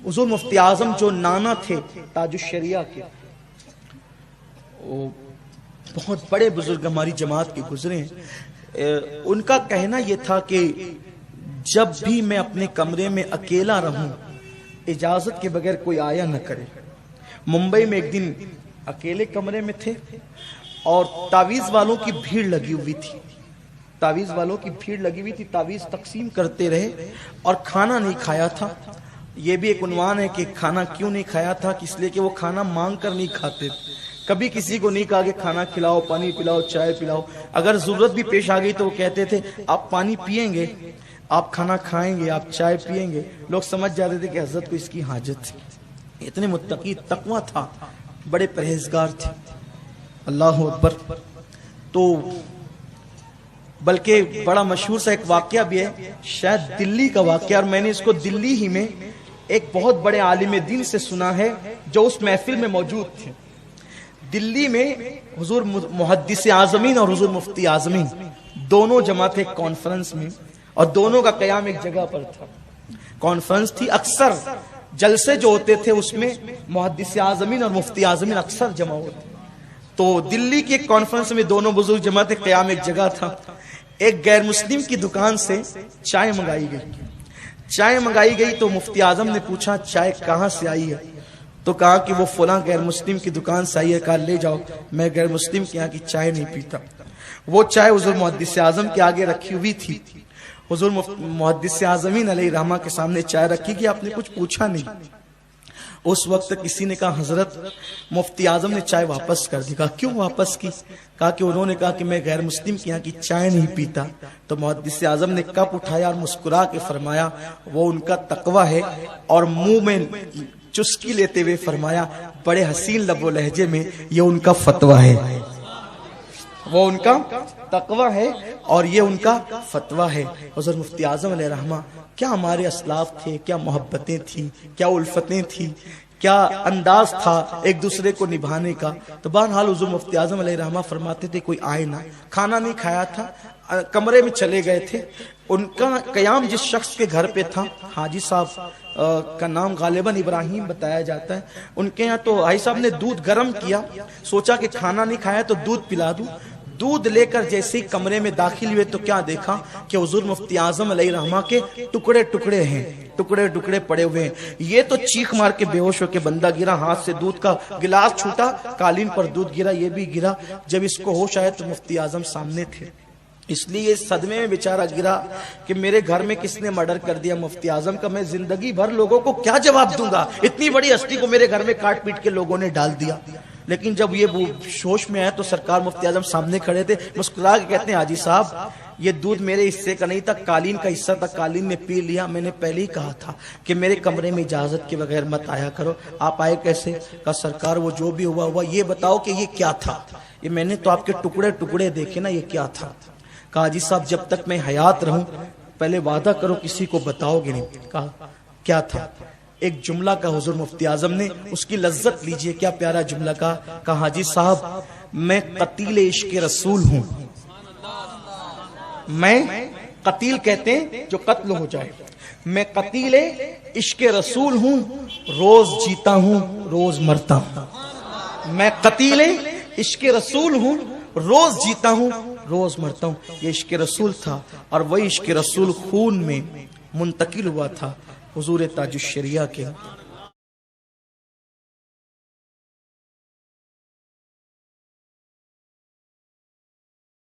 حضور مفتی اعظم جو نانا تھے تاج الشریعہ کے، وہ بہت بڑے بزرگ ہماری جماعت کے گزرے ہیں، ان کا کہنا یہ تھا کہ جب بھی میں اپنے کمرے میں اکیلا رہوں اجازت کے بغیر کوئی آیا نہ کرے۔ ممبئی میں ایک دن اکیلے کمرے میں تھے اور تعویذ والوں کی بھیڑ لگی ہوئی تھی، تعویذ والوں کی بھیڑ لگی ہوئی تھی، تعویذ تقسیم کرتے رہے اور کھانا نہیں کھایا تھا۔ یہ بھی ایک عنوان ہے کہ کھانا کیوں نہیں کھایا تھا، اس لیے کہ وہ کھانا مانگ کر نہیں کھاتے، کبھی کسی کو نہیں کہا کہ کھانا کھلاؤ، پانی پلاؤ، چائے پلاؤ، اگر ضرورت بھی پیش آ گئی تو وہ کہتے تھے آپ پانی پیئیں گے، آپ کھانا کھائیں گے، آپ چائے پیئیں گے، لوگ سمجھ جاتے تھے کہ حضرت کو اس کی حاجت تھی۔ اتنے متقی تقوی تھا، بڑے پرہیزگار تھے، اللہ اکبر۔ تو بلکہ بڑا مشہور سا ایک واقعہ بھی ہے، شاید دلی کا واقعہ، اور میں نے اس کو دلی ہی میں ایک بہت بڑے عالم دین سے سنا ہے جو اس محفل میں موجود تھے۔ دلی میں حضور محدث اعظمین اور حضور مفتی اعظمین دونوں جمع تھے ایک کانفرنس میں، اور دونوں کا قیام ایک جگہ پر تھا۔ کانفرنس تھی، اکثر جلسے جو ہوتے تھے اس میں محدث اعظمین اور مفتی اعظمین اکثر جمع ہوتے، تو دلی کی ایک کانفرنس میں دونوں بزرگ جمع تھے، قیام ایک جگہ تھا۔ ایک غیر مسلم کی دکان سے چائے منگائی گئی، چائے منگائی گئی تو مفتی اعظم نے پوچھا چائے کہاں سے آئی ہے، تو کہا کہ وہ فلاں غیر مسلم کی دکان سے آئی ہے۔ کہا لے جاؤ، میں غیر مسلم کے یہاں کی چائے نہیں پیتا۔ وہ چائے حضور محدث اعظم کے آگے رکھی ہوئی تھی، حضور محدث اعظمین علیہ رحمہ کے سامنے چائے رکھی کہ آپ نے کچھ پوچھا نہیں۔ اس وقت کسی نے کہا حضرت مفتی اعظم نے چائے واپس کر دی۔ کہا کیوں واپس کی؟ کہا کہ انہوں نے کہا کہ میں غیر مسلم کے یہاں کی چائے نہیں پیتا۔ تو محدث اعظم نے کپ اٹھایا اور مسکرا کے فرمایا وہ ان کا تقوی ہے، اور منہ میں چسکی لیتے ہوئے فرمایا بڑے حسین لب و لہجے میں یہ ان کا فتویٰ ہے، وہ ان کا تقوی ہے اور یہ ان کا فتویٰ ہے۔ حضرت مفتی اعظم علیہ رحمہ کیا ہمارے اسلاف تھے، کیا محبتیں تھیں، کیا الفتیں تھیں، کیا انداز تھا ایک دوسرے کو نبھانے کا۔ تو بہرحال حضور مفتی اعظم علیہ رحمہ فرماتے تھے کوئی آئے نہ، کھانا نہیں کھایا تھا، کمرے میں چلے گئے تھے۔ ان کا قیام جس شخص کے گھر پہ تھا، حاجی صاحب کا نام غالباً ابراہیم بتایا جاتا ہے، ان کے یہاں تو حاجی صاحب نے دودھ گرم کیا، سوچا کہ کھانا نہیں کھایا تو دودھ پلا دوں۔ دودھ لے کر جیسے ہی کمرے میں داخل ہوئے تو کیا دیکھا کہ حضور مفتی اعظم علیہ رحمہ کے ٹکڑے ٹکڑے ہیں، ٹکڑے ٹکڑے پڑے ہوئے ہیں۔ یہ تو چیخ مار کے بے ہوش ہو کے بندہ گرا، ہاتھ سے دودھ کا گلاس چھوٹا، قالین پر دودھ گرا، یہ بھی گرا۔ جب اس کو ہوش آیا تو مفتی اعظم سامنے تھے، اس لیے صدمے میں بیچارہ گرا کہ میرے گھر میں کس نے مرڈر کر دیا مفتی اعظم کا، میں زندگی بھر لوگوں کو کیا جواب دوں گا، اتنی بڑی ہستی کو میرے گھر میں کاٹ پیٹ کے لوگوں نے ڈال دیا۔ لیکن جب یہ شوش میں آیا تو سرکار مفتی اعظم سامنے کھڑے تھے، مسکرا کے کہتے ہیں حاجی صاحب یہ دودھ میرے حصے کا نہیں تھا، قالین کا حصہ تھا، قالین نے پی لیا، میں نے پہلے ہی کہا تھا کہ میرے کمرے میں اجازت کے بغیر مت آیا کرو، آپ آئے کیسے؟ کہا سرکار وہ جو بھی ہوا ہوا، یہ بتاؤ کہ یہ کیا تھا، یہ میں نے تو آپ کے ٹکڑے ٹکڑے دیکھے نا، یہ کیا تھا؟ کہا حاجی صاحب جب تک میں حیات رہوں پہلے وعدہ کرو کسی کو بتاؤ گے نہیں۔ کہا کیا تھا؟ ایک جملہ کا حضور مفتی اعظم نے، اس کی لذت لیجئے، کیا پیارا جملہ کا۔ کہا حاجی صاحب میں قتیل عشق رسول ہوں، میں قتیل کہتے ہیں جو قتل ہو جائے، میں قتیل عشق رسول ہوں، روز جیتا ہوں روز مرتا ہوں، میں قتیل عشق رسول ہوں، روز جیتا ہوں روز مرتا ہوں۔ یہ عشق رسول تھا اور وہی عشق رسول خون میں منتقل ہوا تھا حضور تاج الشریعہ کے۔